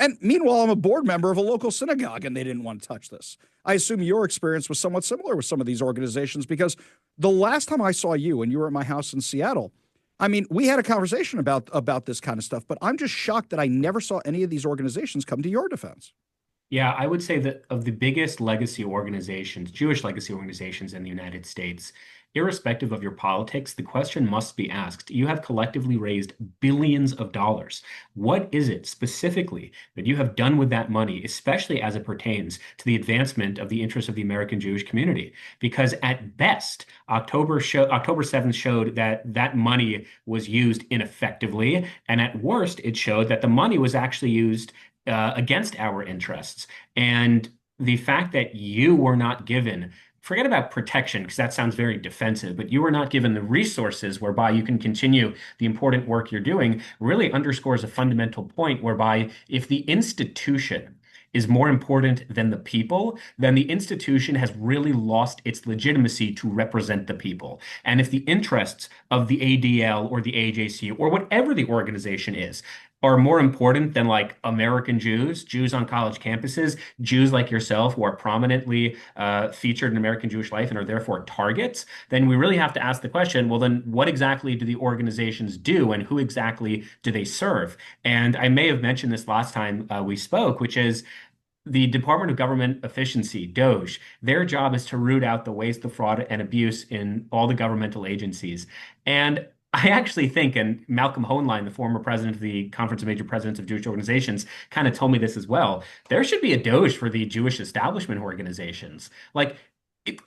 And meanwhile, I'm a board member of a local synagogue and they didn't want to touch this. I assume your experience was somewhat similar with some of these organizations because the last time I saw you and you were at my house in Seattle, I mean, we had a conversation about this kind of stuff, but I'm just shocked that I never saw any of these organizations come to your defense. Yeah, I would say that of the biggest legacy organizations, Jewish legacy organizations in the United States, irrespective of your politics, the question must be asked. You have collectively raised billions of dollars. What is it specifically that you have done with that money, especially as it pertains to the advancement of the interests of the American Jewish community? Because at best, October 7th showed that that money was used ineffectively, and at worst, it showed that the money was actually used against our interests. And the fact that you were not given, forget about protection, because that sounds very defensive, but you were not given the resources whereby you can continue the important work you're doing really underscores a fundamental point whereby if the institution is more important than the people, then the institution has really lost its legitimacy to represent the people. And if the interests of the ADL or the AJC or whatever the organization is are more important than like American Jews, Jews on college campuses, Jews like yourself who are prominently featured in American Jewish life and are therefore targets, then we really have to ask the question, well, then what exactly do the organizations do and who exactly do they serve? And I may have mentioned this last time we spoke, which is the Department of Government Efficiency, DOGE, their job is to root out the waste, the fraud, and abuse in all the governmental agencies. And I actually think, and Malcolm Hoenlein, the former president of the Conference of Major Presidents of Jewish Organizations, kind of told me this as well. There should be a DOGE for the Jewish establishment organizations. Like,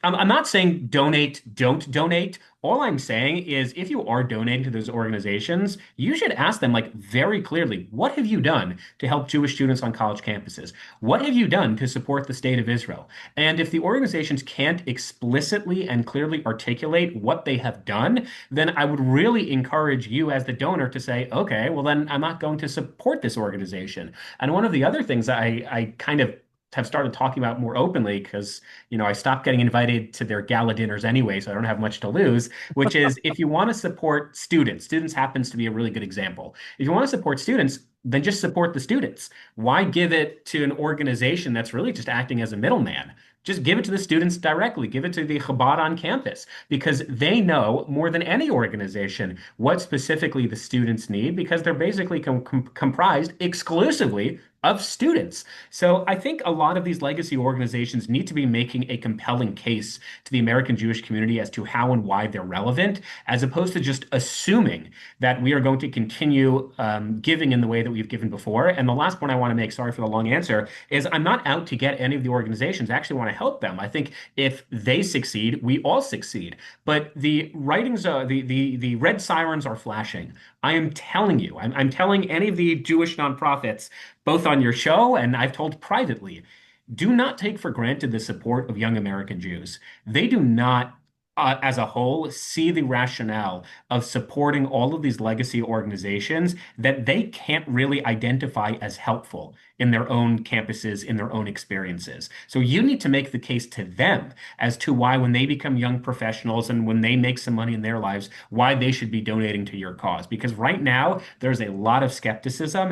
I'm not saying donate, don't donate. All I'm saying is if you are donating to those organizations, you should ask them like very clearly, what have you done to help Jewish students on college campuses? What have you done to support the state of Israel? And if the organizations can't explicitly and clearly articulate what they have done, then I would really encourage you as the donor to say, okay, well then I'm not going to support this organization. And one of the other things I kind of have started talking about more openly because I stopped getting invited to their gala dinners anyway, so I don't have much to lose, which is if you want to support students happens to be a really good example. If you want to support students, then just support the students. Why give it to an organization that's really just acting as a middleman? Just give it to the students directly. Give it to the Chabad on campus because they know more than any organization what specifically the students need because they're basically comprised exclusively of students. So I think a lot of these legacy organizations need to be making a compelling case to the American Jewish community as to how and why they're relevant, as opposed to just assuming that we are going to continue giving in the way that we've given before. And the last point I want to make, sorry for the long answer, is I'm not out to get any of the organizations. I actually want to help them. I think if they succeed, we all succeed. But the writings, the red sirens are flashing. I am telling you, I'm telling any of the Jewish nonprofits both on your show and I've told privately, do not take for granted the support of young American Jews. They do not, as a whole, see the rationale of supporting all of these legacy organizations that they can't really identify as helpful in their own campuses, in their own experiences. So you need to make the case to them as to why, when they become young professionals and when they make some money in their lives, why they should be donating to your cause. Because right now, there's a lot of skepticism.